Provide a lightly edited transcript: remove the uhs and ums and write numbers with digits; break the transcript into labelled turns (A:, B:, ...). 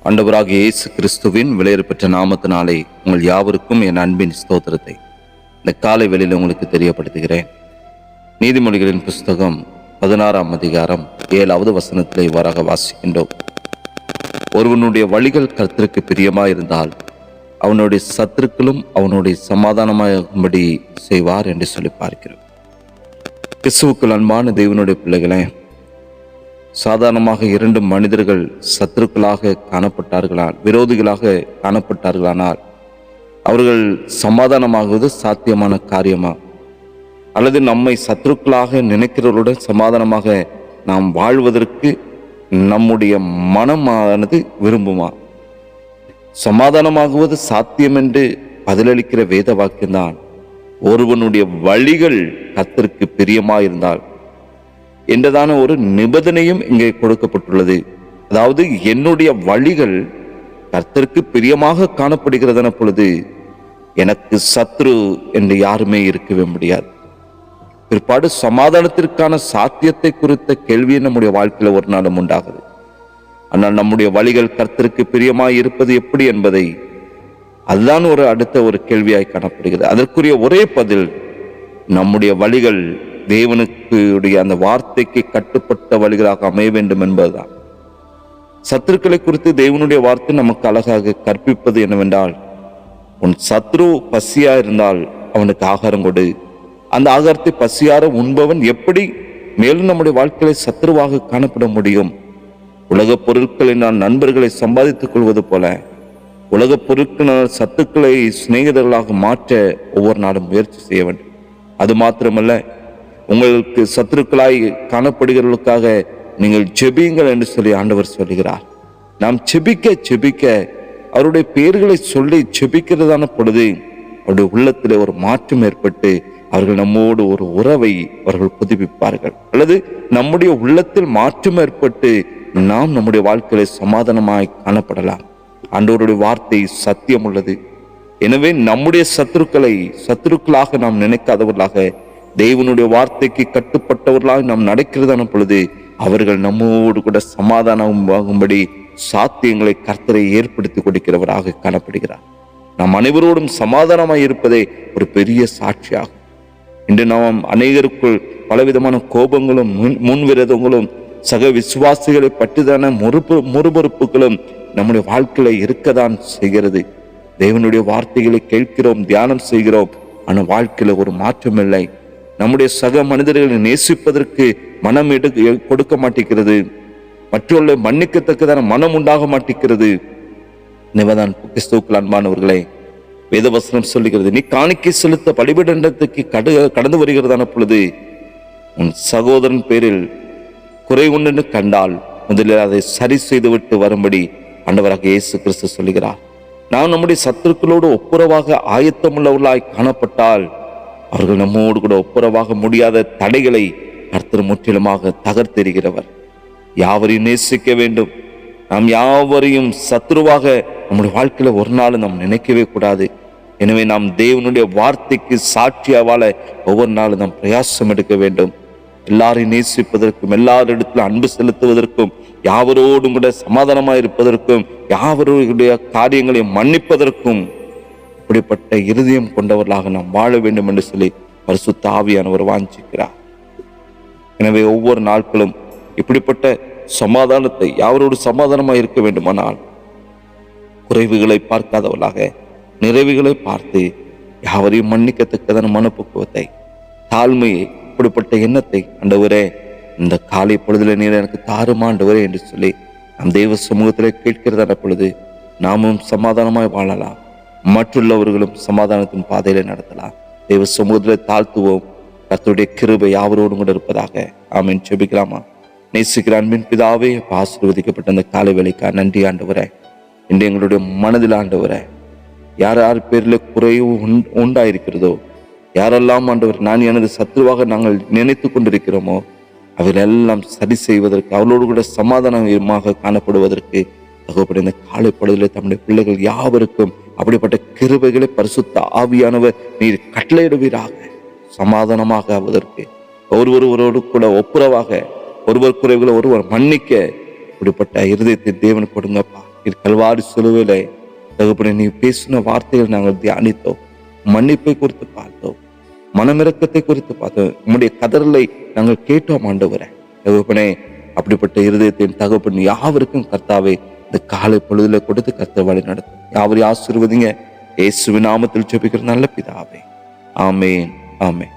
A: ஆண்டவராகிய இயேசு கிறிஸ்துவின் விலையேற பெற்ற நாமத்தினாலே உங்கள் யாவருக்கும் என் அன்பின் ஸ்தோத்திரத்தை இந்த காலை வேளையில் உங்களுக்கு தெரியப்படுத்துகிறேன். நீதிமொழிகளின் புஸ்தகம் 16ஆம் அதிகாரம் 7வது வசனத்திலே இவ்வாறாக வாசிக்கின்றோம். ஒருவனுடைய வழிகள் கர்த்தருக்கு பிரியமாயிருந்தால் அவனுடைய சத்துருக்களும் அவனுடைய சமாதானமாகும்படி செய்வார் என்று சொல்லி பார்க்கிறோம். கிறிஸ்துவுக்குள் அன்பான தேவனுடைய பிள்ளைகளே, சாதாரணமாக இரண்டு மனிதர்கள் சத்துருக்களாக காணப்பட்டார்களால், விரோதிகளாக காணப்பட்டார்களானால் அவர்கள் சமாதானமாகுவது சாத்தியமான காரியமா? அல்லது நம்மை சத்துருக்களாக நினைக்கிறவர்களுடன் சமாதானமாக நாம் வாழ்வதற்கு நம்முடைய மனமானது விரும்புமா? சமாதானமாகுவது சாத்தியம் என்று பதிலளிக்கிற வேத வாக்கியம்தான் ஒருவனுடைய வழிகள் கர்த்தருக்கு பிரியமாயிருந்தால் என்றதான ஒரு நிபந்தனையும் இங்கே கொடுக்கப்பட்டுள்ளது. அதாவது என்னுடைய வழிகள் கர்த்தருக்கு பிரியமாக காணப்படுகிறதன பொழுது எனக்கு சத்ரு என்று யாருமே இருக்கவே முடியாது. பிற்பாடு சமாதானத்திற்கான சாத்தியத்தை குறித்த கேள்வியை நம்முடைய வாழ்க்கையில ஒரு நாளும் உண்டாகுது. ஆனால் நம்முடைய வழிகள் கர்த்தருக்கு பிரியமாய் இருப்பது எப்படி என்பதை அதுதான் அடுத்த ஒரு கேள்வியாய் காணப்படுகிறது. அதற்குரிய ஒரே பதில், நம்முடைய வழிகள் தேவனுக்கு அந்த வார்த்தைக்கு கட்டுப்பட்ட வழிகளாக அமைய வேண்டும் என்பதுதான். சத்துருக்களை குறித்து தேவனுடைய வார்த்தை நமக்கு அழகாக கற்பிப்பது என்னவென்றால், உன் சத்ரு பசியா இருந்தால் அவனுக்கு ஆகாரம் கொடு. அந்த ஆகாரத்தை பசியார உண்பவன் எப்படி மேலும் நம்முடைய வாழ்க்கையில சத்ருவாக காணப்பட முடியும்? உலக பொருட்களினால் நண்பர்களை சம்பாதித்துக் கொள்வது போல உலக பொருட்களினால் சத்துக்களை சிநேகிதர்களாக மாற்ற ஒவ்வொரு நாளும் முயற்சி செய்ய வேண்டும். அது மாத்திரமல்ல, உங்களுக்கு சத்துருக்களாய் காணப்படுகிறவர்களுக்காக நீங்கள் ஜெபியுங்கள் என்று சொல்லி ஆண்டவர் சொல்லுகிறார். நாம் செபிக்க அவருடைய பெயர்களை சொல்லி செபிக்கிறதான பொழுது அவருடைய உள்ளத்திலே ஒரு மாற்றம் ஏற்பட்டு அவர்கள் நம்மோடு ஒரு உறவை அவர்கள் புதுப்பிப்பார்கள். அல்லது நம்முடைய உள்ளத்தில் மாற்றம் ஏற்பட்டு நாம் நம்முடைய வாழ்க்கையில சமாதானமாய் காணப்படலாம். ஆண்டவருடைய வார்த்தை சத்தியம் உள்ளது. எனவே நம்முடைய சத்துருக்களாக நாம் நினைக்காதவர்களாக தேவனுடைய வார்த்தைக்கு கட்டுப்பட்டவர்களாக நாம் நடக்கிறதான பொழுது அவர்கள் நம்மோடு கூட சமாதானம் ஆகும்படி சாத்தியங்களை கர்த்தரை ஏற்படுத்தி கொடுக்கிறவராக காணப்படுகிறார். நாம் அனைவரோடும் சமாதானமாய் இருப்பதே ஒரு பெரிய சாட்சியாகும். இன்று நாம் அநேகருக்குள் பலவிதமான கோபங்களும் முன்விரோதங்களும் சக விசுவாசிகளை பற்றிதான முறுமுறுப்புகளும் நம்முடைய வாழ்க்கையில இருக்கதான் செய்கிறது. தேவனுடைய வார்த்தைகளை கேட்கிறோம், தியானம் செய்கிறோம், ஆனால் வாழ்க்கையில ஒரு மாற்றம் இல்லை. நம்முடைய சக மனிதர்களை நேசிப்பதற்கு மனம் கொடுக்க மாட்டேங்கிறது. மற்றவர்களை மன்னிக்கத்தக்கதான மனம் உண்டாக மாட்டேங்கிறது. நிவதான் கிறிஸ்துவுக்குள் அன்பானவர்களே, வேதவசனம் சொல்லுகிறது, நீ காணிக்கை செலுத்த பலிபீடத்துக்கு கடந்து வருகிறதான பொழுது உன் சகோதரன் பேரில் குறை ஒன்று கண்டால் முதலில் அதை சரி செய்துவிட்டு வரும்படி ஆண்டவராக இயேசு கிறிஸ்து சொல்லுகிறார். நாம் நம்முடைய சத்துருக்களோடு ஒப்புரவாக ஆயத்தமுள்ளவர்களாய் காணப்பட்டால் அவர்கள் நம்மோடு கூட ஒப்புரவாக முடியாத தடைகளை கர்த்தர் முற்றிலுமாக தகர்த்தெறிகிறவர். யாவரையும் நேசிக்க வேண்டும். நாம் யாவரையும் சத்துருவாக நம்முடைய வாழ்க்கையில ஒரு நாள் நாம் நினைக்கவே கூடாது. எனவே நாம் தேவனுடைய வார்த்தைக்கு சாட்சியா வாழ ஒவ்வொரு நாளும் நாம் பிரயாசம் எடுக்க வேண்டும். எல்லாரையும் நேசிப்பதற்கும், எல்லாரிடத்திலும் அன்பு செலுத்துவதற்கும், யாவரோடும் கூட சமாதானமாய் இருப்பதற்கும், யாவருடைய காரியங்களை மன்னிப்பதற்கும் இப்படிப்பட்ட இருதயம் கொண்டவர்களாக நாம் வாழ வேண்டும் என்று சொல்லி பரிசுத்த ஆவியானவர் வாஞ்சிக்கிறார். எனவே ஒவ்வொரு நாட்களும் இப்படிப்பட்ட சமாதானத்தை, யாவரோடு சமாதானமாய் இருக்க வேண்டுமானால் குறைவுகளை பார்க்காதவர்களாக நிறைவுகளை பார்த்து யாவரையும் மன்னிக்கத்தக்கதான மனப்பக்குவத்தை, தாழ்மையை, இப்படிப்பட்ட எண்ணத்தை ஆண்டவரே இந்த காலை பொழுதுல நீர் எனக்கு தாருமா ஆண்டவரே என்று சொல்லி நம் தெய்வ சமூகத்திலே கேட்கிறதான பொழுது நாமும் சமாதானமாய் வாழலாம், மற்றுள்ளவர்களும் சமாதானத்தின் பாதையில நடத்தலாம். தெய்வ சமூகத்திலே தாழ்த்துவோம். கர்த்தருடைய கிருபை யாவரோடும் கூட இருப்பதாக. ஆமென். ஜெபிக்கலாமா? நேசிக்கிற அன்பின் பிதாவே, ஆசீர்வதிக்கப்பட்ட அந்த காலை வேளைக்காக நன்றி ஆண்டவரே. இன்று எங்களுடைய மனதில் ஆண்டவரே யார் யார் பேர்ல குறைவு உண்டாயிருக்கிறதோ, யாரெல்லாம் ஆண்டவர் நான் எனது சத்துருவாக நாங்கள் நினைத்து கொண்டிருக்கிறோமோ அவையெல்லாம் சரி செய்வதற்கு, அவளோடு கூட சமாதானமாக காணப்படுவதற்கு தகப்படி இந்த காலை பொழுதில் தம்முடைய பிள்ளைகள் யாவருக்கும் அப்படிப்பட்ட கிருபைகளை பரிசுத்த ஆவியானவர் நீர் கட்டளையிடுவீராக. சமாதானமாக ஆவதற்கு, ஒருவரோடு கூட ஒப்புரவாக, ஒருவர் குறைவுகளை ஒருவர் மன்னிக்க இப்படிப்பட்ட இருதயத்தை தேவன் கொடுங்கப்பா. கல்வாரி சிலுவையில தகப்பனே நீ பேசின வார்த்தைகள் நாங்கள் தியானித்தோம். மன்னிப்பை குறித்து பார்த்தோம், மனமிறக்கத்தை குறித்து பார்த்தோம், உம்முடைய கதறலை நாங்கள் கேட்டோம் ஆண்டவரே. தகப்பனே அப்படிப்பட்ட இருதயத்தின் தகப்பன் யாவருக்கும் கர்த்தாவே இந்த காலை பொழுதுல கொடுத்து கர்த்தர் வழி நடத்தும். யாவரையும் ஆசீர்வதிங்க. இயேசுவின் நாமத்தில் ஜெபிக்கிற நல்ல பிதாவே, ஆமென், ஆமென்.